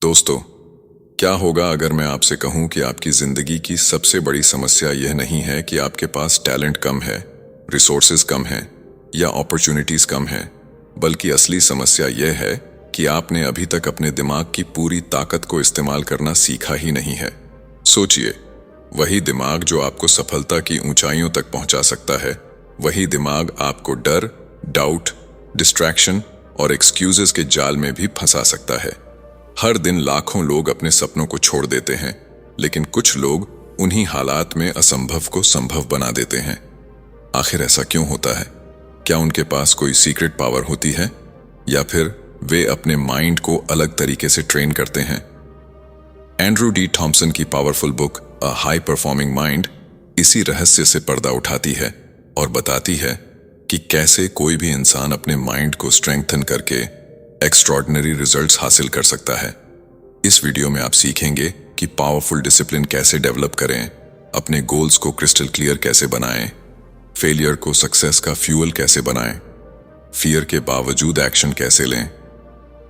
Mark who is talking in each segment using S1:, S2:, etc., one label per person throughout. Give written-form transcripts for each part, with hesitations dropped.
S1: दोस्तों, क्या होगा अगर मैं आपसे कहूं कि आपकी जिंदगी की सबसे बड़ी समस्या यह नहीं है कि आपके पास टैलेंट कम है, रिसोर्सेज कम है या अपॉर्चुनिटीज कम है, बल्कि असली समस्या यह है कि आपने अभी तक अपने दिमाग की पूरी ताकत को इस्तेमाल करना सीखा ही नहीं है। सोचिए, वही दिमाग जो आपको सफलता की ऊंचाइयों तक पहुंचा सकता है, वही दिमाग आपको डर, डाउट, डिस्ट्रैक्शन और एक्सक्यूजेस के जाल में भी फंसा सकता है। हर दिन लाखों लोग अपने सपनों को छोड़ देते हैं, लेकिन कुछ लोग उन्हीं हालात में असंभव को संभव बना देते हैं। आखिर ऐसा क्यों होता है? क्या उनके पास कोई सीक्रेट पावर होती है, या फिर वे अपने माइंड को अलग तरीके से ट्रेन करते हैं? एंड्रू डी थॉम्सन की powerful book a high performing mind इसी रहस्य से पर्दा उठाती है और बताती है कि कैसे कोई भी इंसान अपने माइंड को स्ट्रेंथन करके एक्स्ट्रॉर्डिनरी रिजल्ट्स हासिल कर सकता है। इस वीडियो में आप सीखेंगे कि पावरफुल डिसिप्लिन कैसे डेवलप करें, अपने गोल्स को क्रिस्टल क्लियर कैसे बनाएं, फेलियर को सक्सेस का फ्यूल कैसे बनाएं, फियर के बावजूद एक्शन कैसे लें,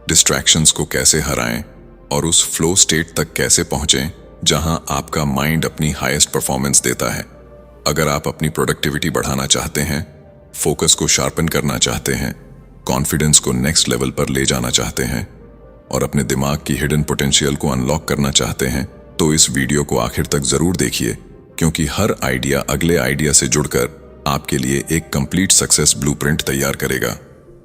S1: डिस्ट्रैक्शंस को कैसे हराएं और उस फ्लो स्टेट तक कैसे पहुंचें जहां आपका माइंड अपनी हाईएस्ट परफॉर्मेंस देता है। अगर आप अपनी प्रोडक्टिविटी बढ़ाना चाहते हैं, फोकस को शार्पन करना चाहते हैं, कॉन्फिडेंस को नेक्स्ट लेवल पर ले जाना चाहते हैं और अपने दिमाग की हिडन पोटेंशियल को अनलॉक करना चाहते हैं, तो इस वीडियो को आखिर तक जरूर देखिए, क्योंकि हर आइडिया अगले आइडिया से जुड़कर आपके लिए एक कंप्लीट सक्सेस ब्लूप्रिंट तैयार करेगा।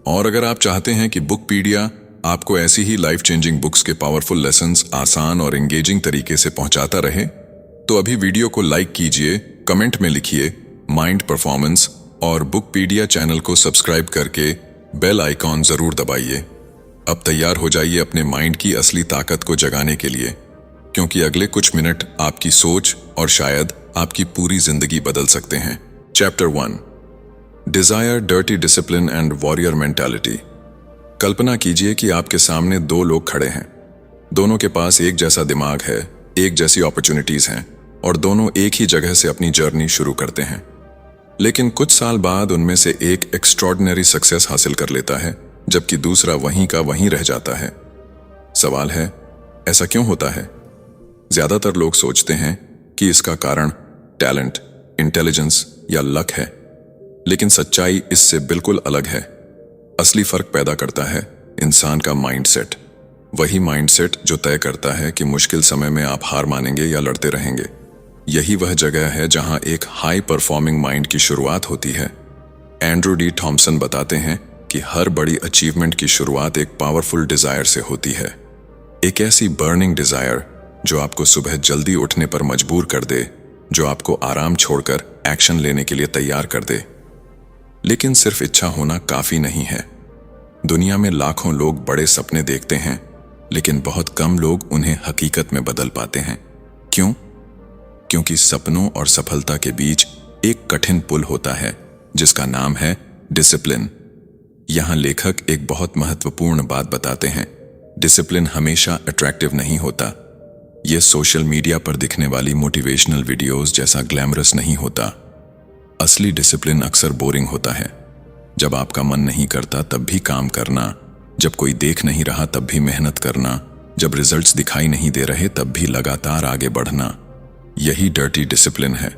S1: और अगर आप चाहते हैं कि बुकपीडिया आपको ऐसी ही लाइफ चेंजिंग बुक्स के पावरफुल लेसन्स आसान और एंगेजिंग तरीके से पहुंचाता रहे, तो अभी वीडियो को लाइक कीजिए, कमेंट में लिखिए माइंड परफॉर्मेंस और बुकपीडिया चैनल को सब्सक्राइब करके बेल आइकॉन जरूर दबाइए। अब तैयार हो जाइए अपने माइंड की असली ताकत को जगाने के लिए, क्योंकि अगले कुछ मिनट आपकी सोच और शायद आपकी पूरी जिंदगी बदल सकते हैं। Chapter 1, desire, dirty discipline and warrior mentality. कल्पना कीजिए कि आपके सामने दो लोग खड़े हैं। दोनों के पास एक जैसा दिमाग है, एक जैसी अपॉर्चुनिटीज हैं और दोनों एक ही जगह से अपनी जर्नी शुरू करते हैं। लेकिन कुछ साल बाद उनमें से एक एक्स्ट्रॉर्डिनरी सक्सेस हासिल कर लेता है, जबकि दूसरा वहीं का वहीं रह जाता है। सवाल है, ऐसा क्यों होता है? ज्यादातर लोग सोचते हैं कि इसका कारण टैलेंट, इंटेलिजेंस या लक है, लेकिन सच्चाई इससे बिल्कुल अलग है। असली फर्क पैदा करता है इंसान का माइंडसेट। वही माइंडसेट जो तय करता है कि मुश्किल समय में आप हार मानेंगे या लड़ते रहेंगे। यही वह जगह है जहां एक हाई परफॉर्मिंग माइंड की शुरुआत होती है। एंड्रू डी थॉम्सन बताते हैं कि हर बड़ी अचीवमेंट की शुरुआत एक पावरफुल डिजायर से होती है। एक ऐसी बर्निंग डिजायर जो आपको सुबह जल्दी उठने पर मजबूर कर दे, जो आपको आराम छोड़कर एक्शन लेने के लिए तैयार कर दे। लेकिन सिर्फ इच्छा होना काफी नहीं है। दुनिया में लाखों लोग बड़े सपने देखते हैं, लेकिन बहुत कम लोग उन्हें हकीकत में बदल पाते हैं। क्यों? क्योंकि सपनों और सफलता के बीच एक कठिन पुल होता है जिसका नाम है डिसिप्लिन। यहां लेखक एक बहुत महत्वपूर्ण बात बताते हैं। डिसिप्लिन हमेशा अट्रैक्टिव नहीं होता। यह सोशल मीडिया पर दिखने वाली मोटिवेशनल वीडियोस जैसा ग्लैमरस नहीं होता। असली डिसिप्लिन अक्सर बोरिंग होता है। जब आपका मन नहीं करता तब भी काम करना, जब कोई देख नहीं रहा तब भी मेहनत करना, जब रिजल्ट्स दिखाई नहीं दे रहे तब भी लगातार आगे बढ़ना, यही डर्टी डिसिप्लिन है।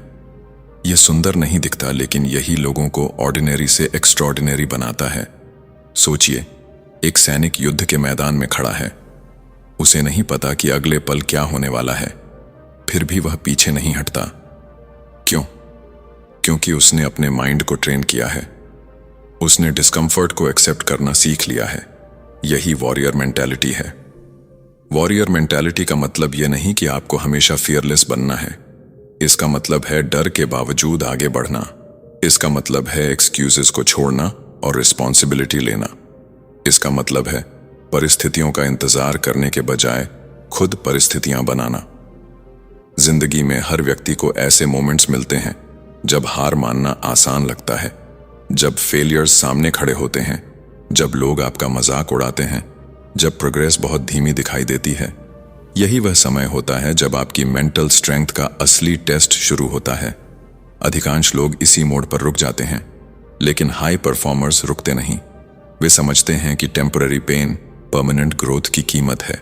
S1: यह सुंदर नहीं दिखता, लेकिन यही लोगों को ऑर्डिनरी से एक्स्ट्रॉर्डिनरी बनाता है। सोचिए, एक सैनिक युद्ध के मैदान में खड़ा है। उसे नहीं पता कि अगले पल क्या होने वाला है, फिर भी वह पीछे नहीं हटता। क्यों? क्योंकि उसने अपने माइंड को ट्रेन किया है। उसने डिस्कम्फर्ट को एक्सेप्ट करना सीख लिया है। यही वॉरियर मेंटालिटी है। वॉरियर मेंटालिटी का मतलब यह नहीं कि आपको हमेशा फियरलेस बनना है। इसका मतलब है डर के बावजूद आगे बढ़ना। इसका मतलब है एक्सक्यूजेस को छोड़ना और रिस्पॉन्सिबिलिटी लेना। इसका मतलब है परिस्थितियों का इंतजार करने के बजाय खुद परिस्थितियां बनाना। जिंदगी में हर व्यक्ति को ऐसे मोमेंट्स मिलते हैं जब हार मानना आसान लगता है, जब फेलियर्स सामने खड़े होते हैं, जब लोग आपका मजाक उड़ाते हैं, जब प्रोग्रेस बहुत धीमी दिखाई देती है। यही वह समय होता है जब आपकी मेंटल स्ट्रेंथ का असली टेस्ट शुरू होता है। अधिकांश लोग इसी मोड़ पर रुक जाते हैं, लेकिन हाई परफॉर्मर्स रुकते नहीं। वे समझते हैं कि टेम्पररी पेन परमानेंट ग्रोथ की कीमत है।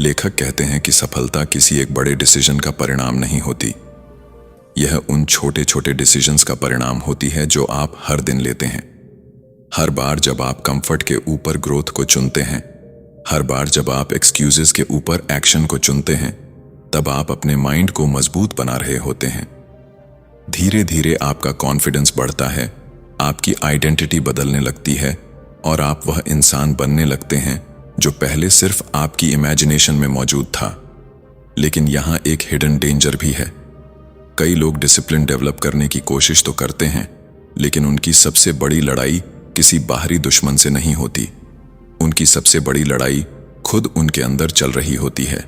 S1: लेखक कहते हैं कि सफलता किसी एक बड़े डिसीजन का परिणाम नहीं होती। यह उन छोटे छोटे डिसीजंस का परिणाम होती है जो आप हर दिन लेते हैं। हर बार जब आप कंफर्ट के ऊपर ग्रोथ को चुनते हैं, हर बार जब आप एक्सक्यूजेस के ऊपर एक्शन को चुनते हैं, तब आप अपने माइंड को मजबूत बना रहे होते हैं। धीरे धीरे आपका कॉन्फिडेंस बढ़ता है, आपकी आइडेंटिटी बदलने लगती है और आप वह इंसान बनने लगते हैं जो पहले सिर्फ आपकी इमेजिनेशन में मौजूद था। लेकिन यहाँ एक हिडन डेंजर भी है। कई लोग डिसिप्लिन डेवलप करने की कोशिश तो करते हैं, लेकिन उनकी सबसे बड़ी लड़ाई किसी बाहरी दुश्मन से नहीं होती। उनकी सबसे बड़ी लड़ाई खुद उनके अंदर चल रही होती है।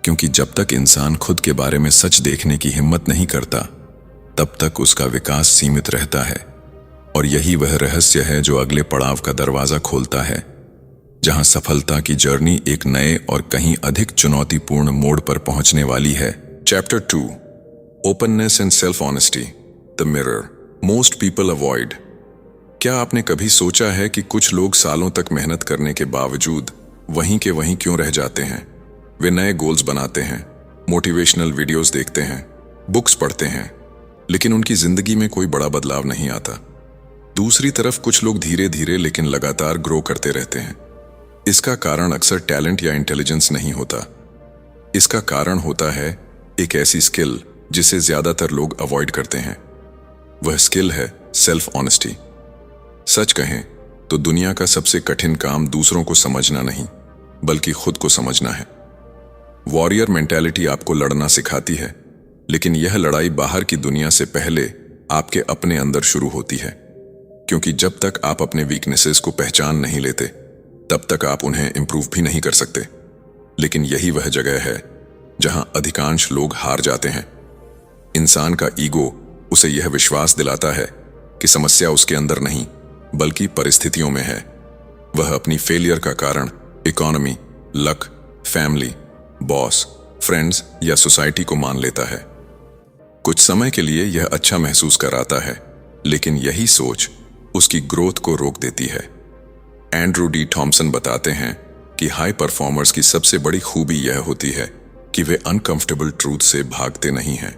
S1: क्योंकि जब तक इंसान खुद के बारे में सच देखने की हिम्मत नहीं करता, तब तक उसका विकास सीमित रहता है। और यही वह रहस्य है जो अगले पड़ाव का दरवाजा खोलता है, जहां सफलता की जर्नी एक नए और कहीं अधिक चुनौतीपूर्ण मोड़ पर पहुंचने वाली है। Chapter 2, openness and self honesty, the mirror most people avoid. क्या आपने कभी सोचा है कि कुछ लोग सालों तक मेहनत करने के बावजूद वहीं के वहीं क्यों रह जाते हैं? वे नए गोल्स बनाते हैं, मोटिवेशनल वीडियोस देखते हैं, बुक्स पढ़ते हैं, लेकिन उनकी जिंदगी में कोई बड़ा बदलाव नहीं आता। दूसरी तरफ कुछ लोग धीरे धीरे लेकिन लगातार ग्रो करते रहते हैं। इसका कारण अक्सर टैलेंट या इंटेलिजेंस नहीं होता। इसका कारण होता है एक ऐसी स्किल जिसे ज्यादातर लोग अवॉइड करते हैं। वह स्किल है सेल्फ ऑनेस्टी। सच कहें तो दुनिया का सबसे कठिन काम दूसरों को समझना नहीं, बल्कि खुद को समझना है। वॉरियर मेंटालिटी आपको लड़ना सिखाती है, लेकिन यह लड़ाई बाहर की दुनिया से पहले आपके अपने अंदर शुरू होती है। क्योंकि जब तक आप अपने वीकनेसेस को पहचान नहीं लेते, तब तक आप उन्हें इंप्रूव भी नहीं कर सकते। लेकिन यही वह जगह है जहां अधिकांश लोग हार जाते हैं। इंसान का ईगो उसे यह विश्वास दिलाता है कि समस्या उसके अंदर नहीं, बल्कि परिस्थितियों में है। वह अपनी फेलियर का कारण economy, luck, family, boss, friends या सोसाइटी को मान लेता है। कुछ समय के लिए यह अच्छा महसूस कराता है, लेकिन यही सोच उसकी ग्रोथ को रोक देती है। एंड्रू डी थॉमसन बताते हैं कि हाई परफॉर्मर्स की सबसे बड़ी खूबी यह होती है कि वे अनकंफर्टेबल ट्रूथ से भागते नहीं हैं।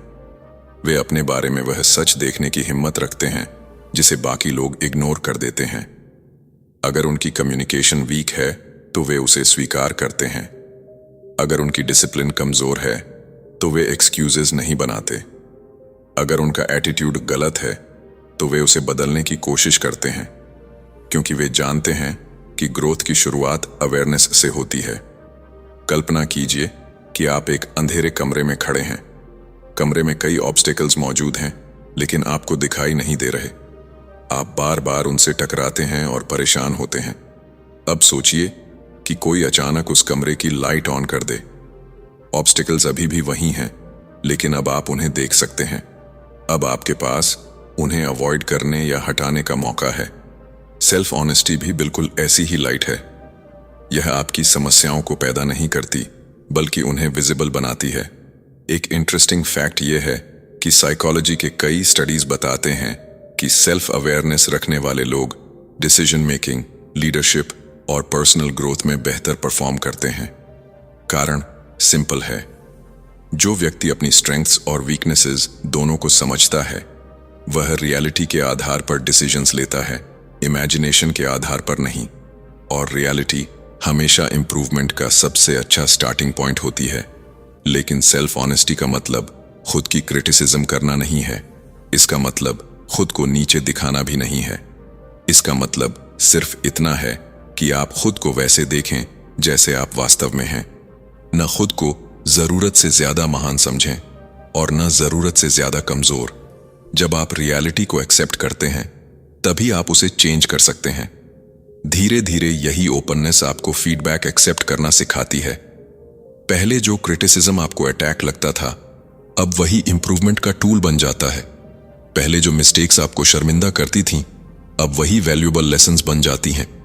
S1: वे अपने बारे में वह सच देखने की हिम्मत रखते हैं जिसे बाकी लोग इग्नोर कर देते हैं। अगर उनकी कम्युनिकेशन वीक है तो वे उसे स्वीकार करते हैं। अगर उनकी डिसिप्लिन कमजोर है तो वे एक्सक्यूजेस नहीं बनाते। अगर उनका एटीट्यूड गलत है तो वे उसे बदलने की कोशिश करते हैं, क्योंकि वे जानते हैं कि ग्रोथ की शुरुआत अवेयरनेस से होती है। कल्पना कीजिए कि आप एक अंधेरे कमरे में खड़े हैं। कमरे में कई ऑब्स्टेकल्स मौजूद हैं, लेकिन आपको दिखाई नहीं दे रहे। आप बार बार उनसे टकराते हैं और परेशान होते हैं। अब सोचिए कि कोई अचानक उस कमरे की लाइट ऑन कर दे। ऑब्स्टिकल्स अभी भी वही हैं, लेकिन अब आप उन्हें देख सकते हैं। अब आपके पास उन्हें अवॉइड करने या हटाने का मौका है। सेल्फ ऑनेस्टी भी बिल्कुल ऐसी ही लाइट है। यह आपकी समस्याओं को पैदा नहीं करती, बल्कि उन्हें विजिबल बनाती है। एक इंटरेस्टिंग फैक्ट यह है कि साइकोलॉजी के कई स्टडीज बताते हैं कि सेल्फ अवेयरनेस रखने वाले लोग डिसीजन मेकिंग, लीडरशिप और पर्सनल ग्रोथ में बेहतर परफॉर्म करते हैं। कारण सिंपल है। जो व्यक्ति अपनी स्ट्रेंथ्स और वीकनेसेस दोनों को समझता है, वह रियलिटी के आधार पर डिसीजंस लेता है, इमेजिनेशन के आधार पर नहीं। और रियलिटी हमेशा इंप्रूवमेंट का सबसे अच्छा स्टार्टिंग पॉइंट होती है। लेकिन सेल्फ ऑनेस्टी का मतलब खुद की क्रिटिसिज्म करना नहीं है। इसका मतलब खुद को नीचे दिखाना भी नहीं है। इसका मतलब सिर्फ इतना है कि आप खुद को वैसे देखें जैसे आप वास्तव में हैं। न खुद को जरूरत से ज्यादा महान समझें और न जरूरत से ज्यादा कमजोर। जब आप रियलिटी को एक्सेप्ट करते हैं, तभी आप उसे चेंज कर सकते हैं। धीरे धीरे यही ओपननेस आपको फीडबैक एक्सेप्ट करना सिखाती है। पहले जो क्रिटिसिज्म आपको अटैक लगता था, अब वही इंप्रूवमेंट का टूल बन जाता है। पहले जो मिस्टेक्स आपको शर्मिंदा करती थीं, अब वही वैल्यूएबल लेसन्स बन जाती हैं।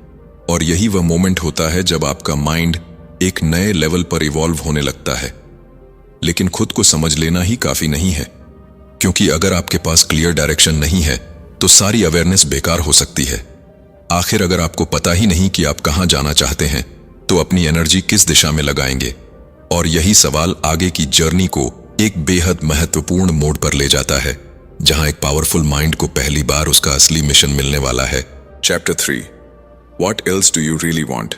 S1: और यही वह मोमेंट होता है जब आपका माइंड एक नए लेवल पर इवॉल्व होने लगता है। लेकिन खुद को समझ लेना ही काफी नहीं है, क्योंकि अगर आपके पास क्लियर डायरेक्शन नहीं है तो सारी अवेयरनेस बेकार हो सकती है। आखिर अगर आपको पता ही नहीं कि आप कहां जाना चाहते हैं,
S2: तो अपनी एनर्जी किस दिशा में लगाएंगे? और यही सवाल आगे की जर्नी को एक बेहद महत्वपूर्ण मोड़ पर ले जाता है, जहां एक पावरफुल माइंड को पहली बार उसका असली मिशन मिलने वाला है।
S1: Chapter 3 What else do you really want?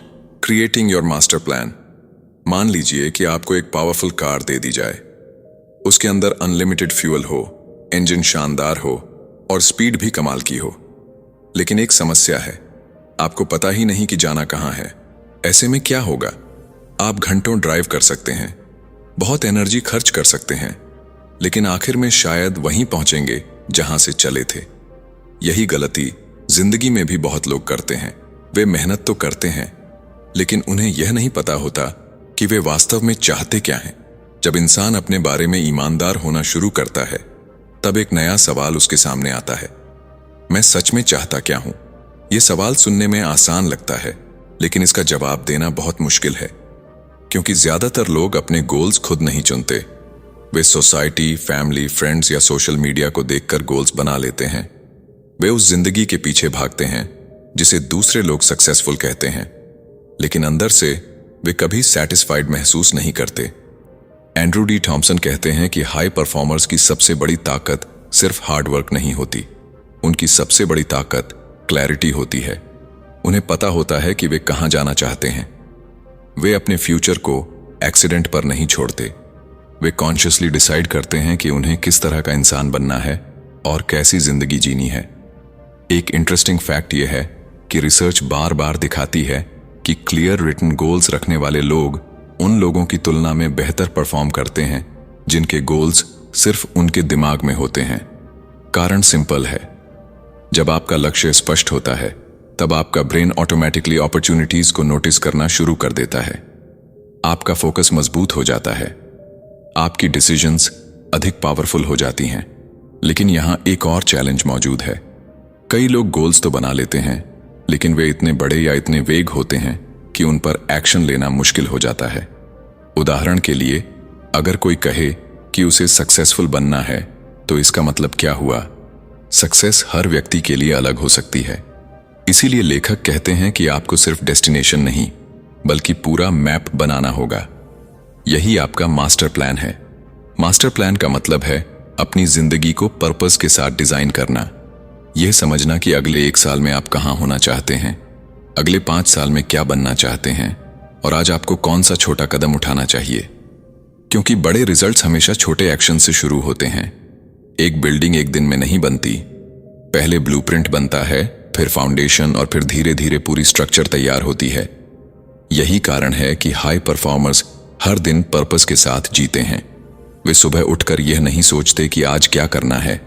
S1: Creating your master plan। मान लीजिए कि आपको एक पावरफुल कार दे दी जाए। उसके अंदर अनलिमिटेड फ्यूल हो, इंजन शानदार हो और स्पीड भी कमाल की हो। लेकिन एक समस्या है, आपको पता ही नहीं कि जाना कहाँ है। ऐसे में क्या होगा? आप घंटों ड्राइव कर सकते हैं, बहुत एनर्जी खर्च कर सकते हैं, लेकिन आखिर में शायद वहीं पहुंचेंगे जहां से चले थे। यही गलती जिंदगी में भी बहुत लोग करते हैं। वे मेहनत तो करते हैं, लेकिन उन्हें यह नहीं पता होता कि वे वास्तव में चाहते क्या हैं। जब इंसान अपने बारे में ईमानदार होना शुरू करता है, तब एक नया सवाल उसके सामने आता है, मैं सच में चाहता क्या हूं? यह सवाल सुनने में आसान लगता है, लेकिन इसका जवाब देना बहुत मुश्किल है, क्योंकि ज्यादातर लोग अपने गोल्स खुद नहीं चुनते। वे सोसाइटी, फैमिली, फ्रेंड्स या सोशल मीडिया को देखकर गोल्स बना लेते हैं। वे उस जिंदगी के पीछे भागते हैं जिसे दूसरे लोग सक्सेसफुल कहते हैं, लेकिन अंदर से वे कभी सेटिस्फाइड महसूस नहीं करते। एंड्रू डी थॉमसन कहते हैं कि हाई परफॉर्मर्स की सबसे बड़ी ताकत सिर्फ हार्डवर्क नहीं होती, उनकी सबसे बड़ी ताकत क्लैरिटी होती है। उन्हें पता होता है कि वे कहां जाना चाहते हैं। वे अपने फ्यूचर को एक्सीडेंट पर नहीं छोड़ते। वे कॉन्शियसली डिसाइड करते हैं कि उन्हें किस तरह का इंसान बनना है और कैसी जिंदगी जीनी है। एक इंटरेस्टिंग फैक्ट यह है कि रिसर्च बार बार दिखाती है कि क्लियर रिटन गोल्स रखने वाले लोग उन लोगों की तुलना में बेहतर परफॉर्म करते हैं जिनके गोल्स सिर्फ उनके दिमाग में होते हैं। कारण सिंपल है, जब आपका लक्ष्य स्पष्ट होता है, तब आपका ब्रेन ऑटोमेटिकली अपॉर्चुनिटीज को नोटिस करना शुरू कर देता है। आपका फोकस मजबूत हो जाता है, आपकी डिसीजंस अधिक पावरफुल हो जाती हैं। लेकिन यहां एक और चैलेंज मौजूद है। कई लोग गोल्स तो बना लेते हैं, लेकिन वे इतने बड़े या इतने वेग होते हैं कि उन पर एक्शन लेना मुश्किल हो जाता है। उदाहरण के लिए, अगर कोई कहे कि उसे सक्सेसफुल बनना है, तो इसका मतलब क्या हुआ? सक्सेस हर व्यक्ति के लिए अलग हो सकती है। इसीलिए लेखक कहते हैं कि आपको सिर्फ डेस्टिनेशन नहीं, बल्कि पूरा मैप बनाना होगा। यही आपका मास्टर प्लान है। मास्टर प्लान का मतलब है अपनी जिंदगी को पर्पस के साथ डिजाइन करना। यह समझना कि अगले 1 साल में आप कहां होना चाहते हैं, अगले 5 साल में क्या बनना चाहते हैं, और आज आपको कौन सा छोटा कदम उठाना चाहिए। क्योंकि बड़े रिजल्ट्स हमेशा छोटे एक्शन से शुरू होते हैं। एक बिल्डिंग एक दिन में नहीं बनती। पहले ब्लूप्रिंट बनता है, फिर फाउंडेशन, और फिर धीरे धीरे पूरी स्ट्रक्चर तैयार होती है। यही कारण है कि हाई परफॉर्मर्स हर दिन पर्पस के साथ जीते हैं। वे सुबह उठकर यह नहीं सोचते कि आज क्या करना है।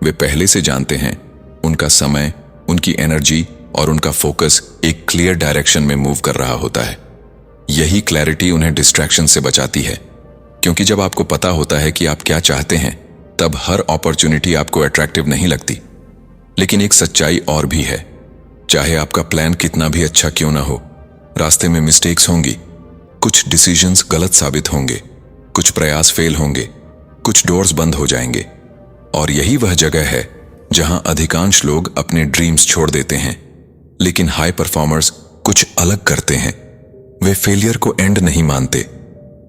S1: वे पहले से जानते हैं उनका समय, उनकी एनर्जी और उनका फोकस एक क्लियर डायरेक्शन में मूव कर रहा होता है। यही क्लैरिटी उन्हें डिस्ट्रैक्शन से बचाती है, क्योंकि जब आपको पता होता है कि आप क्या चाहते हैं, तब हर अपॉर्चुनिटी आपको अट्रैक्टिव नहीं लगती। लेकिन एक सच्चाई और भी है, चाहे आपका प्लान कितना भी अच्छा क्यों ना हो, रास्ते में मिस्टेक्स होंगी, कुछ डिसीजंस गलत साबित होंगे, कुछ प्रयास फेल होंगे, कुछ डोर्स बंद हो जाएंगे। और यही वह जगह है जहां अधिकांश लोग अपने ड्रीम्स छोड़ देते हैं। लेकिन हाई परफॉर्मर्स कुछ अलग करते हैं। वे फेलियर को एंड नहीं मानते,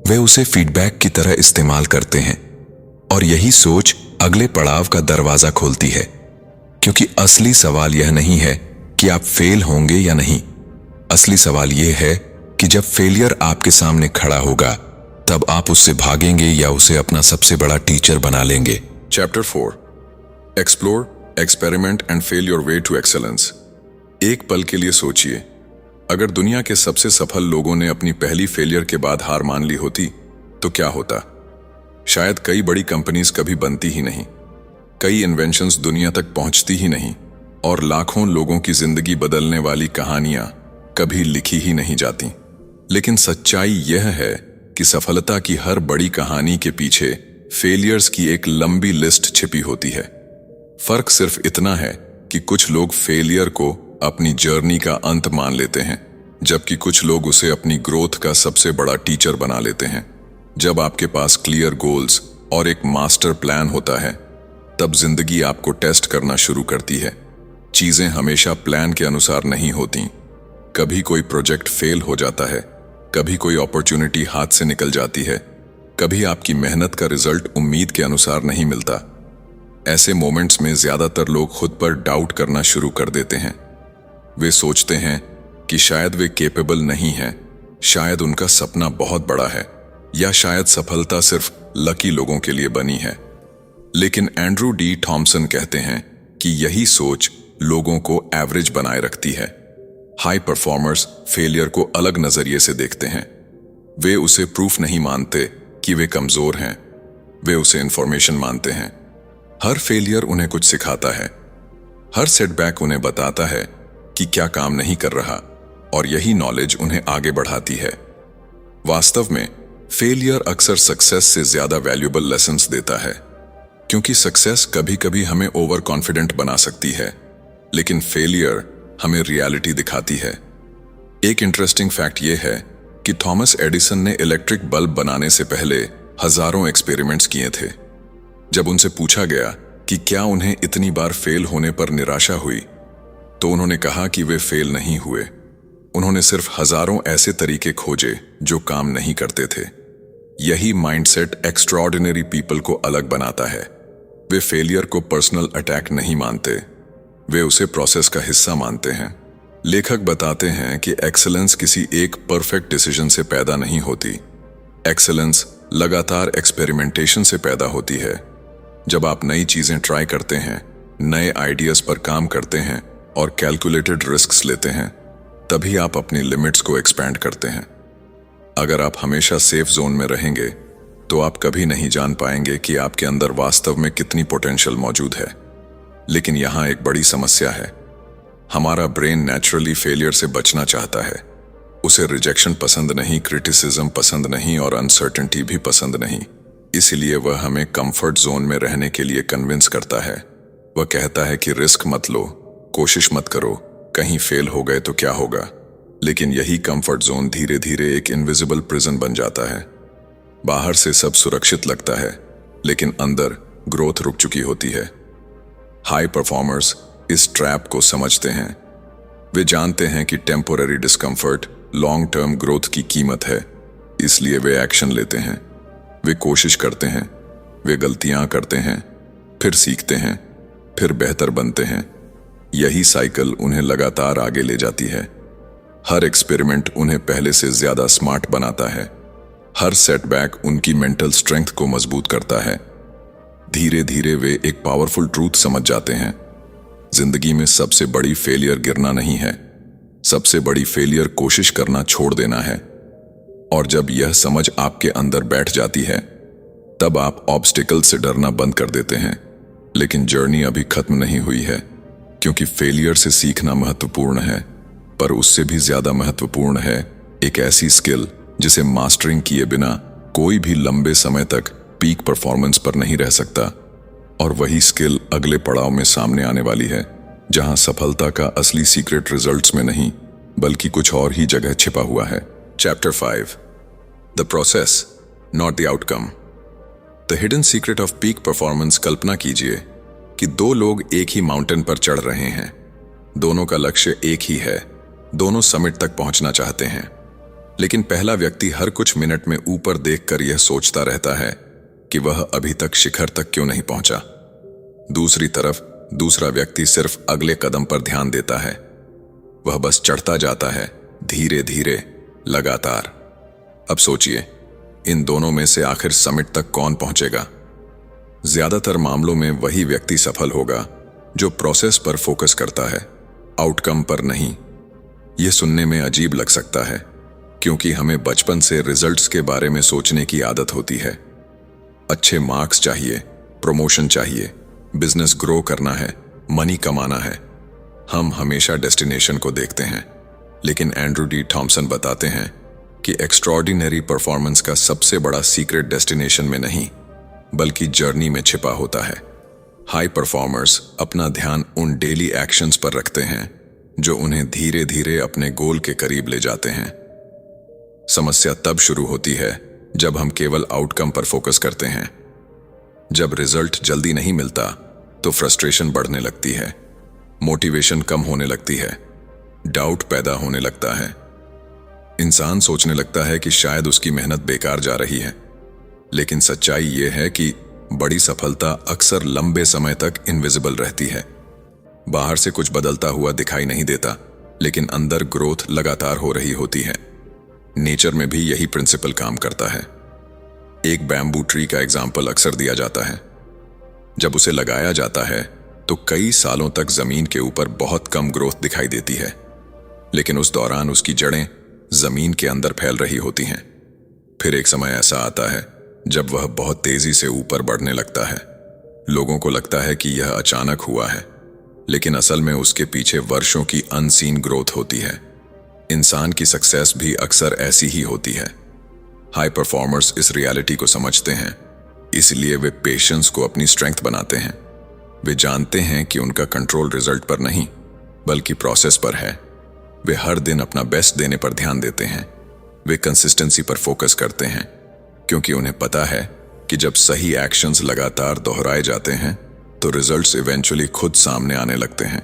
S1: वे उसे फीडबैक की तरह इस्तेमाल करते हैं। और यही सोच अगले पड़ाव का दरवाजा खोलती है, क्योंकि असली सवाल यह नहीं है कि आप फेल होंगे या नहीं। असली सवाल यह है कि जब फेलियर आपके सामने खड़ा होगा, तब आप उससे भागेंगे या उसे अपना सबसे बड़ा टीचर बना लेंगे। Chapter 4 explore, experiment and fail your way to excellence. एक पल के लिए सोचिए, अगर दुनिया के सबसे सफल लोगों ने अपनी पहली फेलियर के बाद हार मान ली होती, तो क्या होता? शायद कई बड़ी कंपनीज कभी बनती ही नहीं, कई इन्वेंशंस दुनिया तक पहुंचती ही नहीं, और लाखों लोगों की जिंदगी बदलने वाली कहानियां कभी लिखी ही नहीं जाती। लेकिन सच्चाई यह है कि सफलता की हर बड़ी कहानी के पीछे फेलियर्स की एक लंबी लिस्ट छिपी होती है। फर्क सिर्फ इतना है कि कुछ लोग फेलियर को अपनी जर्नी का अंत मान लेते हैं, जबकि कुछ लोग उसे अपनी ग्रोथ का सबसे बड़ा टीचर बना लेते हैं। जब आपके पास क्लियर गोल्स और एक मास्टर प्लान होता है, तब जिंदगी आपको टेस्ट करना शुरू करती है। चीजें हमेशा प्लान के अनुसार नहीं होती। कभी कोई प्रोजेक्ट फेल हो जाता है, कभी कोई अपॉर्चुनिटी हाथ से निकल जाती है, कभी आपकी मेहनत का रिजल्ट उम्मीद के अनुसार नहीं मिलता। ऐसे मोमेंट्स में ज्यादातर लोग खुद पर डाउट करना शुरू कर देते हैं। वे सोचते हैं कि शायद वे केपेबल नहीं हैं, शायद उनका सपना बहुत बड़ा है, या शायद सफलता सिर्फ लकी लोगों के लिए बनी है। लेकिन एंड्रू डी थॉमसन कहते हैं कि यही सोच लोगों को एवरेज बनाए रखती है। हाई परफॉर्मर्स फेलियर को अलग नजरिए से देखते हैं। वे उसे प्रूफ नहीं मानते कि वे कमजोर हैं, वे उसे इंफॉर्मेशन मानते हैं। हर फेलियर उन्हें कुछ सिखाता है, हर सेटबैक उन्हें बताता है कि क्या काम नहीं कर रहा, और यही नॉलेज उन्हें आगे बढ़ाती है। वास्तव में फेलियर अक्सर सक्सेस से ज्यादा वैल्यूएबल लेसन्स देता है, क्योंकि सक्सेस कभी कभी हमें ओवर कॉन्फिडेंट बना सकती है, लेकिन फेलियर हमें रियलिटी दिखाती है। एक इंटरेस्टिंग फैक्ट यह है कि थॉमस एडिसन ने इलेक्ट्रिक बल्ब बनाने से पहले हजारों एक्सपेरिमेंट्स किए थे। जब उनसे पूछा गया कि क्या उन्हें इतनी बार फेल होने पर निराशा हुई, तो उन्होंने कहा कि वे फेल नहीं हुए। उन्होंने सिर्फ हजारों ऐसे तरीके खोजे जो काम नहीं करते थे। यही माइंडसेट एक्स्ट्राऑर्डिनरी पीपल को अलग बनाता है। वे फेलियर को पर्सनल अटैक नहीं मानते, वे उसे प्रोसेस का हिस्सा मानते हैं। लेखक बताते हैं कि एक्सेलेंस किसी एक परफेक्ट डिसीजन से पैदा नहीं होती। एक्सेलेंस लगातार एक्सपेरिमेंटेशन से पैदा होती है। जब आप नई चीजें ट्राई करते हैं, नए आइडियाज पर काम करते हैं और कैलकुलेटेड रिस्क्स लेते हैं, तभी आप अपनी लिमिट्स को एक्सपैंड करते हैं। अगर आप हमेशा सेफ जोन में रहेंगे, तो आप कभी नहीं जान पाएंगे कि आपके अंदर वास्तव में कितनी पोटेंशियल मौजूद है। लेकिन यहां एक बड़ी समस्या है। हमारा ब्रेन नेचुरली फेलियर से बचना चाहता है। उसे रिजेक्शन पसंद नहीं, क्रिटिसिज्म पसंद नहीं और अनसर्टेनिटी भी पसंद नहीं। इसलिए वह हमें कंफर्ट जोन में रहने के लिए कन्विंस करता है। वह कहता है कि रिस्क मत लो, कोशिश मत करो, कहीं फेल हो गए तो क्या होगा। लेकिन यही कंफर्ट जोन धीरे धीरे एक इनविजिबल प्रिजन बन जाता है। बाहर से सब सुरक्षित लगता है, लेकिन अंदर ग्रोथ रुक चुकी होती है। हाई परफॉर्मर्स इस ट्रैप को समझते हैं। वे जानते हैं कि temporary discomfort long term growth की कीमत है, इसलिए वे एक्शन लेते हैं। वे कोशिश करते हैं, वे गलतियां करते हैं, फिर सीखते हैं, फिर बेहतर बनते हैं। यही साइकिल उन्हें लगातार आगे ले जाती है। हर एक्सपेरिमेंट उन्हें पहले से ज्यादा स्मार्ट बनाता है। हर सेटबैक उनकी मेंटल स्ट्रेंथ को मजबूत करता है। धीरे धीरे वे एक पावरफुल ट्रूथ समझ जाते हैं। जिंदगी में सबसे बड़ी फेलियर गिरना नहीं है, सबसे बड़ी फेलियर कोशिश करना छोड़ देना है। और जब यह समझ आपके अंदर बैठ जाती है, तब आप ऑब्स्टिकल से डरना बंद कर देते हैं। लेकिन जर्नी अभी खत्म नहीं हुई है, क्योंकि फेलियर से सीखना महत्वपूर्ण है, पर उससे भी ज्यादा महत्वपूर्ण है एक ऐसी स्किल जिसे मास्टरिंग किए बिना कोई भी लंबे समय तक पीक परफॉर्मेंस पर नहीं रह सकता। और वही स्किल अगले पड़ाव में सामने आने वाली है, जहां सफलता का असली सीक्रेट रिजल्ट्स में नहीं, बल्कि कुछ और ही जगह छिपा हुआ है। Chapter 5, the process not the outcome. The hidden secret of peak performance. कल्पना कीजिए कि दो लोग एक ही माउंटेन पर चढ़ रहे हैं। दोनों का लक्ष्य एक ही है, दोनों समिट तक पहुंचना चाहते हैं। लेकिन पहला व्यक्ति हर कुछ मिनट में ऊपर देखकर यह सोचता रहता है कि वह अभी तक शिखर तक क्यों नहीं पहुंचा। दूसरी तरफ दूसरा व्यक्ति सिर्फ अगले कदम पर ध्यान देता है। वह बस चढ़ता जाता है, धीरे धीरे, लगातार। अब सोचिए, इन दोनों में से आखिर समिट तक कौन पहुंचेगा? ज्यादातर मामलों में वही व्यक्ति सफल होगा जो प्रोसेस पर फोकस करता है, आउटकम पर नहीं। यह सुनने में अजीब लग सकता है, क्योंकि हमें बचपन से रिजल्ट्स के बारे में सोचने की आदत होती है। अच्छे मार्क्स चाहिए, प्रमोशन चाहिए, बिजनेस ग्रो करना है, मनी कमाना है। हम हमेशा डेस्टिनेशन को देखते हैं, लेकिन एंड्रू डी थॉमसन बताते हैं कि एक्स्ट्राऑर्डिनरी परफॉर्मेंस का सबसे बड़ा सीक्रेट डेस्टिनेशन में नहीं, बल्कि जर्नी में छिपा होता है। हाई परफॉर्मर्स अपना ध्यान उन डेली एक्शंस पर रखते हैं जो उन्हें धीरे धीरे अपने गोल के करीब ले जाते हैं। समस्या तब शुरू होती है जब हम केवल आउटकम पर फोकस करते हैं। जब रिजल्ट जल्दी नहीं मिलता तो फ्रस्ट्रेशन बढ़ने लगती है, मोटिवेशन कम होने लगती है, डाउट पैदा होने लगता है। इंसान सोचने लगता है कि शायद उसकी मेहनत बेकार जा रही है, लेकिन सच्चाई ये है कि बड़ी सफलता अक्सर लंबे समय तक इनविजिबल रहती है। बाहर से कुछ बदलता हुआ दिखाई नहीं देता, लेकिन अंदर ग्रोथ लगातार हो रही होती है। नेचर में भी यही प्रिंसिपल काम करता है। एक बैम्बू ट्री का एग्जाम्पल अक्सर दिया जाता है। जब उसे लगाया जाता है तो कई सालों तक जमीन के ऊपर बहुत कम ग्रोथ दिखाई देती है, लेकिन उस दौरान उसकी जड़ें जमीन के अंदर फैल रही होती हैं। फिर एक समय ऐसा आता है जब वह बहुत तेजी से ऊपर बढ़ने लगता है। लोगों को लगता है कि यह अचानक हुआ है, लेकिन असल में उसके पीछे वर्षों की अनसीन ग्रोथ होती है। इंसान की सक्सेस भी अक्सर ऐसी ही होती है। हाई परफॉर्मर्स इस रियलिटी को समझते हैं, इसलिए वे पेशेंस को अपनी स्ट्रेंथ बनाते हैं। वे जानते हैं कि उनका कंट्रोल रिजल्ट पर नहीं, बल्कि प्रोसेस पर है। वे हर दिन अपना बेस्ट देने पर ध्यान देते हैं। वे कंसिस्टेंसी पर फोकस करते हैं, क्योंकि उन्हें पता है कि जब सही एक्शंस लगातार दोहराए जाते हैं तो रिजल्ट्स इवेंचुअली खुद सामने आने लगते हैं।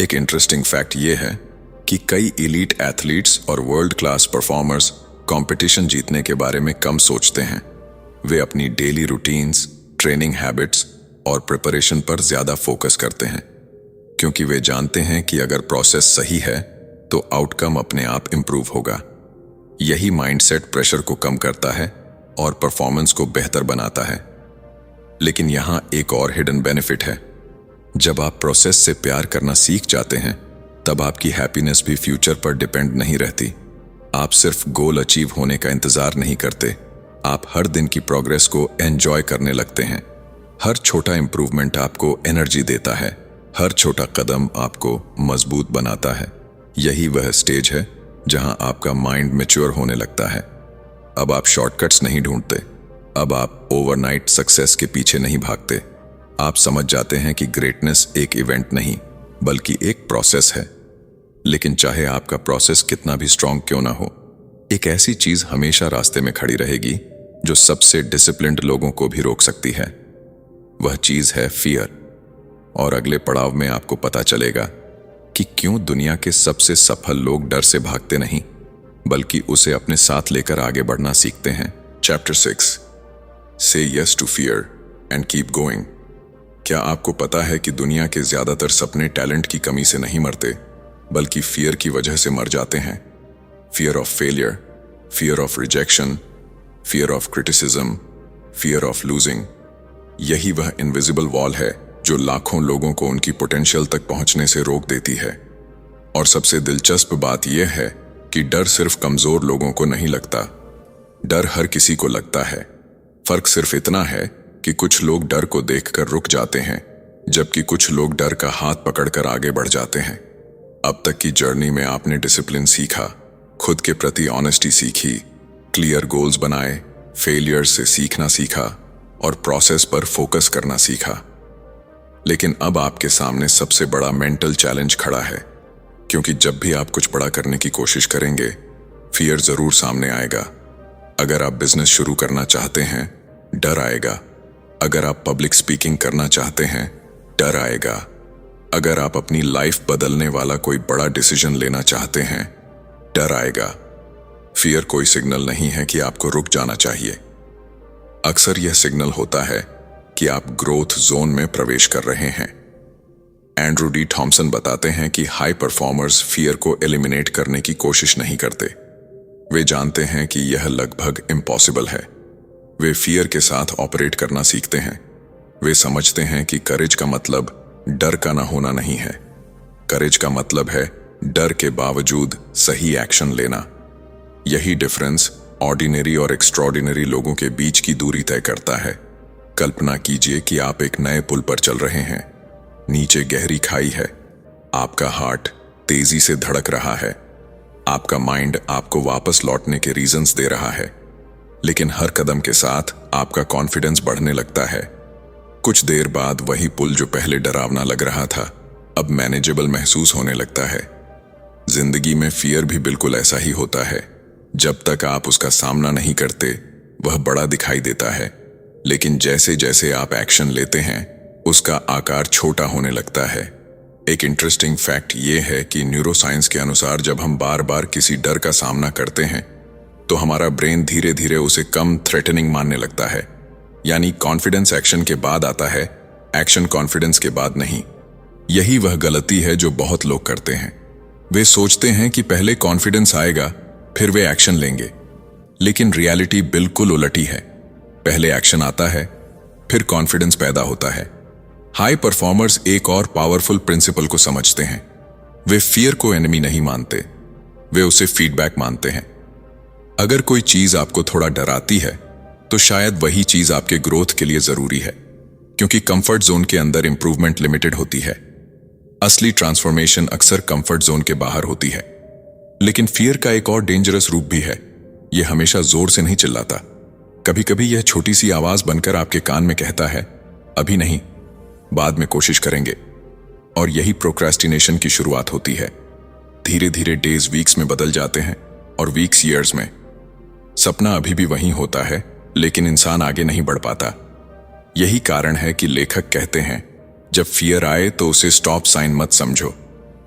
S1: एक इंटरेस्टिंग फैक्ट यह है कि कई एलीट एथलीट्स और वर्ल्ड क्लास परफॉर्मर्स कंपटीशन जीतने के बारे में कम सोचते हैं। वे अपनी डेली रूटीन्स, ट्रेनिंग हैबिट्स और प्रिपरेशन पर ज्यादा फोकस करते हैं, क्योंकि वे जानते हैं कि अगर प्रोसेस सही है तो आउटकम अपने आप इंप्रूव होगा। यही माइंडसेट प्रेशर को कम करता है और परफॉर्मेंस को बेहतर बनाता है। लेकिन यहां एक और हिडन बेनिफिट है। जब आप प्रोसेस से प्यार करना सीख जाते हैं, तब आपकी हैप्पीनेस भी फ्यूचर पर डिपेंड नहीं रहती। आप सिर्फ गोल अचीव होने का इंतजार नहीं करते, आप हर दिन की प्रोग्रेस को एंजॉय करने लगते हैं। हर छोटा इंप्रूवमेंट आपको एनर्जी देता है, हर छोटा कदम आपको मजबूत बनाता है। यही वह स्टेज है जहां आपका माइंड मैच्योर होने लगता है। अब आप शॉर्टकट्स नहीं ढूंढते, अब आप ओवरनाइट सक्सेस के पीछे नहीं भागते। आप समझ जाते हैं कि ग्रेटनेस एक इवेंट नहीं, बल्कि एक प्रोसेस है। लेकिन चाहे आपका प्रोसेस कितना भी स्ट्रांग क्यों ना हो, एक ऐसी चीज हमेशा रास्ते में खड़ी रहेगी जो सबसे डिसिप्लिन्ड लोगों को भी रोक सकती है। वह चीज है फियर। और अगले पड़ाव में आपको पता चलेगा कि क्यों दुनिया के सबसे सफल लोग डर से भागते नहीं, बल्कि उसे अपने साथ लेकर आगे बढ़ना सीखते हैं। Chapter 6, say yes to fear and keep going. क्या आपको पता है कि दुनिया के ज्यादातर सपने टैलेंट की कमी से नहीं मरते, बल्कि फियर की वजह से मर जाते हैं? Fear of failure, fear of rejection, fear of criticism, fear of losing. यही वह इनविजिबल वॉल है जो लाखों लोगों को उनकी पोटेंशियल तक पहुंचने से रोक देती है। और सबसे दिलचस्प बात यह है कि डर सिर्फ कमजोर लोगों को नहीं लगता, डर हर किसी को लगता है। फर्क सिर्फ इतना है कि कुछ लोग डर को देखकर रुक जाते हैं, जबकि कुछ लोग डर का हाथ पकड़कर आगे बढ़ जाते हैं। अब तक की जर्नी में आपने डिसिप्लिन सीखा, खुद के प्रति ऑनेस्टी सीखी, क्लियर गोल्स बनाए, फेलियर से सीखना सीखा और प्रोसेस पर फोकस करना सीखा। लेकिन अब आपके सामने सबसे बड़ा मेंटल चैलेंज खड़ा है, क्योंकि जब भी आप कुछ बड़ा करने की कोशिश करेंगे, फियर जरूर सामने आएगा। अगर आप बिजनेस शुरू करना चाहते हैं, डर आएगा। अगर आप पब्लिक स्पीकिंग करना चाहते हैं, डर आएगा। अगर आप अपनी लाइफ बदलने वाला कोई बड़ा डिसीजन लेना चाहते हैं, डर आएगा। फियर कोई सिग्नल नहीं है कि आपको रुक जाना चाहिए। अक्सर यह सिग्नल होता है कि आप ग्रोथ जोन में प्रवेश कर रहे हैं। एंड्रू डी थॉमसन बताते हैं कि हाई परफॉर्मर्स फियर को एलिमिनेट करने की कोशिश नहीं करते। वे जानते हैं कि यह लगभग इम्पॉसिबल है। वे फियर के साथ ऑपरेट करना सीखते हैं। वे समझते हैं कि करेज का मतलब डर का ना होना नहीं है। करेज का मतलब है डर के बावजूद सही एक्शन लेना। यही डिफरेंस ऑर्डिनरी और एक्स्ट्रॉर्डिनरी लोगों के बीच की दूरी तय करता है। कल्पना कीजिए कि आप एक नए पुल पर चल रहे हैं। नीचे गहरी खाई है, आपका हार्ट तेजी से धड़क रहा है, आपका माइंड आपको वापस लौटने के रीजंस दे रहा है। लेकिन हर कदम के साथ आपका कॉन्फिडेंस बढ़ने लगता है। कुछ देर बाद वही पुल जो पहले डरावना लग रहा था, अब मैनेजेबल महसूस होने लगता है। जिंदगी में फियर भी बिल्कुल ऐसा ही होता है। जब तक आप उसका सामना नहीं करते, वह बड़ा दिखाई देता है। लेकिन जैसे जैसे आप एक्शन लेते हैं, उसका आकार छोटा होने लगता है। एक इंटरेस्टिंग फैक्ट ये है कि न्यूरोसाइंस के अनुसार जब हम बार बार किसी डर का सामना करते हैं तो हमारा ब्रेन धीरे धीरे उसे कम थ्रेटनिंग मानने लगता है। यानी कॉन्फिडेंस एक्शन के बाद आता है, एक्शन कॉन्फिडेंस के बाद नहीं। यही वह गलती है जो बहुत लोग करते हैं। वे सोचते हैं कि पहले कॉन्फिडेंस आएगा फिर वे एक्शन लेंगे, लेकिन रियलिटी बिल्कुल उलटी है। पहले एक्शन आता है फिर कॉन्फिडेंस पैदा होता है। हाई परफॉर्मर्स एक और पावरफुल प्रिंसिपल को समझते हैं। वे फियर को एनिमी नहीं मानते, वे उसे फीडबैक मानते हैं। अगर कोई चीज आपको थोड़ा डराती है तो शायद वही चीज आपके ग्रोथ के लिए जरूरी है, क्योंकि कंफर्ट जोन के अंदर इंप्रूवमेंट लिमिटेड होती है। असली ट्रांसफॉर्मेशन अक्सर कंफर्ट जोन के बाहर होती है। लेकिन फियर का एक और डेंजरस रूप भी है। यह हमेशा जोर से नहीं चिल्लाता। कभी कभी यह छोटी सी आवाज बनकर आपके कान में कहता है, अभी नहीं, बाद में कोशिश करेंगे। और यही प्रोक्रेस्टिनेशन की शुरुआत होती है। धीरे धीरे डेज वीक्स में बदल जाते हैं और वीक्स ईयर्स में। सपना अभी भी वहीं होता है, लेकिन इंसान आगे नहीं बढ़ पाता। यही कारण है कि लेखक कहते हैं, जब फियर आए तो उसे स्टॉप साइन मत समझो,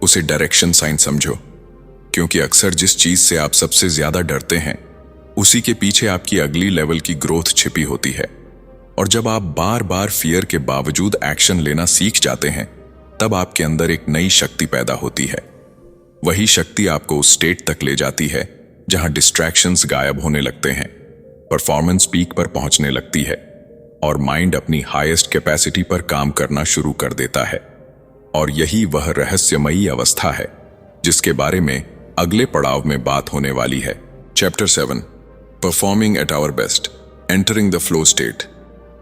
S1: उसे डायरेक्शन साइन समझो। क्योंकि अक्सर जिस चीज से आप सबसे ज्यादा डरते हैं उसी के पीछे आपकी अगली लेवल की ग्रोथ छिपी होती है। और जब आप बार बार फियर के बावजूद एक्शन लेना सीख जाते हैं तब आपके अंदर एक नई शक्ति पैदा होती है। वही शक्ति आपको उस स्टेट तक ले जाती है जहां डिस्ट्रैक्शंस गायब होने लगते हैं, परफॉर्मेंस पीक पर पहुंचने लगती है और माइंड अपनी हाईएस्ट कैपेसिटी पर काम करना शुरू कर देता है। और यही वह रहस्यमयी अवस्था है जिसके बारे में अगले पड़ाव में बात होने वाली है। Chapter 7, performing at our best, entering the flow state.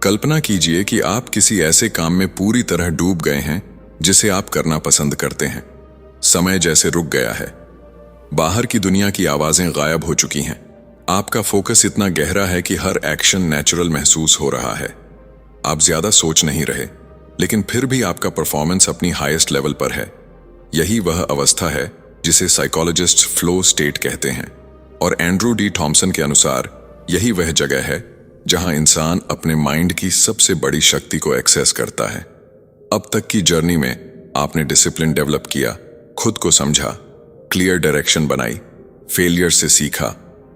S1: कल्पना कीजिए कि आप किसी ऐसे काम में पूरी तरह डूब गए हैं जिसे आप करना पसंद करते हैं। समय जैसे रुक गया है, बाहर की दुनिया की आवाजें गायब हो चुकी हैं। आपका फोकस इतना गहरा है कि हर एक्शन नेचुरल महसूस हो रहा है। आप ज्यादा सोच नहीं रहे, लेकिन फिर भी आपका परफॉर्मेंस अपनी हाईएस्ट लेवल पर है। यही वह अवस्था है जिसे साइकोलॉजिस्ट फ्लो स्टेट कहते हैं। और एंड्रू डी थॉमसन के अनुसार यही वह जगह है जहां इंसान अपने माइंड की सबसे बड़ी शक्ति को एक्सेस करता है। अब तक की जर्नी में आपने डिसिप्लिन डेवलप किया, खुद को समझा, क्लियर डायरेक्शन बनाई, फेलियर से सीखा,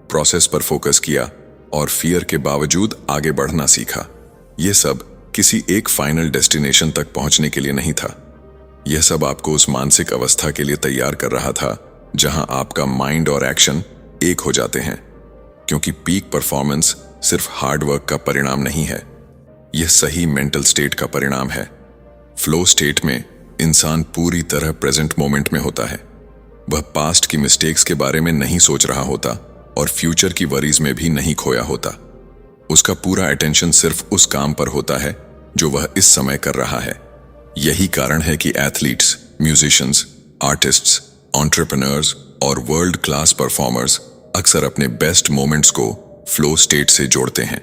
S1: प्रोसेस पर फोकस किया और फियर के बावजूद आगे बढ़ना सीखा। यह सब किसी एक फाइनल डेस्टिनेशन तक पहुंचने के लिए नहीं था। यह सब आपको उस मानसिक अवस्था के लिए तैयार कर रहा था जहां आपका माइंड और एक्शन एक हो जाते हैं। क्योंकि पीक परफॉर्मेंस सिर्फ हार्डवर्क का परिणाम नहीं है, यह सही मेंटल स्टेट का परिणाम है। फ्लो स्टेट में इंसान पूरी तरह प्रेजेंट मोमेंट में होता है। वह पास्ट की मिस्टेक्स के बारे में नहीं सोच रहा होता और फ्यूचर की वरीज में भी नहीं खोया होता। उसका पूरा अटेंशन सिर्फ उस काम पर होता है जो वह इस समय कर रहा है। यही कारण है कि एथलीट्स, म्यूजिशियंस, आर्टिस्ट्स, एंटरप्रेन्योर्स और वर्ल्ड क्लास परफॉर्मर्स अक्सर अपने बेस्ट मोमेंट्स को फ्लो स्टेट से जोड़ते हैं।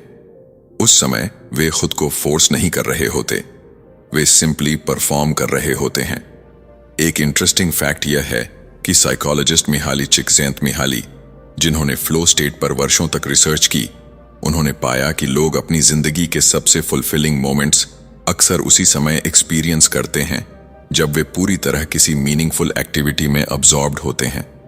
S1: उस समय वे खुद को फोर्स नहीं कर रहे होते, वे सिंपली परफॉर्म कर रहे होते हैं। एक इंटरेस्टिंग फैक्ट यह है कि साइकोलॉजिस्ट मिहाली चिकजेंत-मिहाली, जिन्होंने फ्लो स्टेट पर वर्षों तक रिसर्च की, उन्होंने पाया कि लोग अपनी जिंदगी के सबसे फुलफिलिंग मोमेंट्स अक्सर उसी समय एक्सपीरियंस करते हैं जब वे पूरी तरह किसी मीनिंगफुल एक्टिविटी में अब्सॉर्ब्ड होते हैं।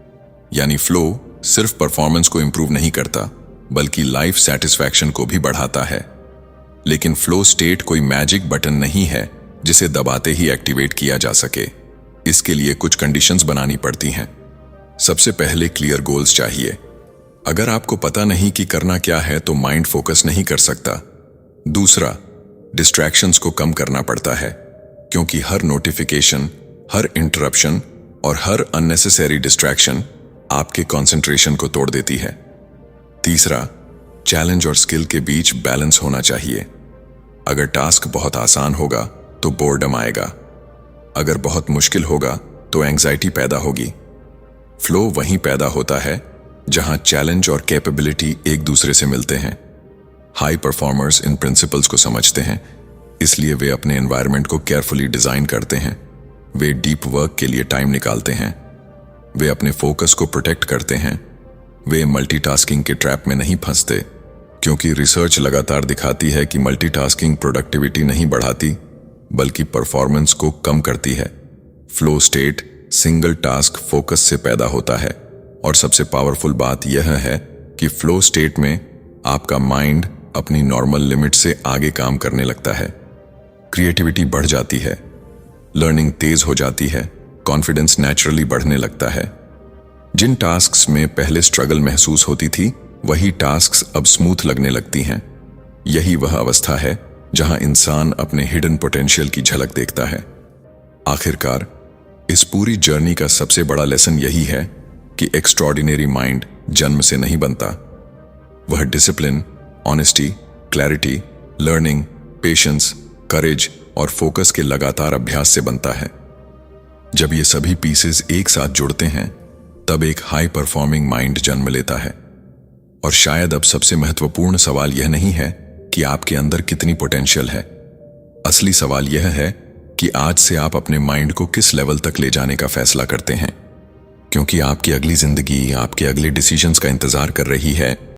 S1: यानी फ्लो सिर्फ परफॉर्मेंस को इंप्रूव नहीं करता बल्कि लाइफ सैटिस्फैक्शन को भी बढ़ाता है। लेकिन फ्लो स्टेट कोई मैजिक बटन नहीं है जिसे दबाते ही एक्टिवेट किया जा सके। इसके लिए कुछ कंडीशंस बनानी पड़ती हैं। सबसे पहले क्लियर गोल्स चाहिए। अगर आपको पता नहीं कि करना क्या है तो माइंड फोकस नहीं कर सकता। दूसरा, डिस्ट्रैक्शंस को कम करना पड़ता है, क्योंकि हर नोटिफिकेशन, हर इंटरप्शन और हर अननेसेसरी डिस्ट्रैक्शन आपके कंसंट्रेशन को तोड़ देती है। तीसरा, चैलेंज और स्किल के बीच बैलेंस होना चाहिए। अगर टास्क बहुत आसान होगा तो बोर्डम आएगा, अगर बहुत मुश्किल होगा तो एंग्जाइटी पैदा होगी। फ्लो वहीं पैदा होता है जहां चैलेंज और कैपेबिलिटी एक दूसरे से मिलते हैं। हाई परफॉर्मर्स इन प्रिंसिपल्स को समझते हैं, इसलिए वे अपने एनवायरनमेंट को केयरफुली डिजाइन करते हैं। वे डीप वर्क के लिए टाइम निकालते हैं, वे अपने फोकस को प्रोटेक्ट करते हैं, वे मल्टीटास्किंग के ट्रैप में नहीं फंसते, क्योंकि रिसर्च लगातार दिखाती है कि मल्टीटास्किंग प्रोडक्टिविटी नहीं बढ़ाती बल्कि परफॉर्मेंस को कम करती है। Flow state single task focus से पैदा होता है और सबसे पावरफुल बात यह है कि फ्लो स्टेट में आपका माइंड अपनी नॉर्मल लिमिट से आगे काम करने लगता है। क्रिएटिविटी बढ़ जाती है, लर्निंग तेज हो जाती है, कॉन्फिडेंस नेचुरली बढ़ने लगता है। जिन टास्क्स में पहले स्ट्रगल महसूस होती थी वही टास्क्स अब स्मूथ लगने लगती हैं। यही वह अवस्था है जहां इंसान अपने हिडन पोटेंशियल की झलक देखता है। आखिरकार इस पूरी जर्नी का सबसे बड़ा लेसन यही है कि एक्स्ट्रॉर्डिनरी माइंड जन्म से नहीं बनता, वह discipline, honesty, clarity, learning, patience, courage और फोकस के लगातार अभ्यास से बनता है। जब ये सभी पीसेस एक साथ जुड़ते हैं तब एक हाई परफॉर्मिंग माइंड जन्म लेता है। और शायद अब सबसे महत्वपूर्ण सवाल यह नहीं है कि आपके अंदर कितनी पोटेंशियल है। असली सवाल यह है कि आज से आप अपने माइंड को किस लेवल तक ले जाने का फैसला करते हैं, क्योंकि आपकी अगली जिंदगी आपके अगले डिसीजंस का इंतजार कर रही है।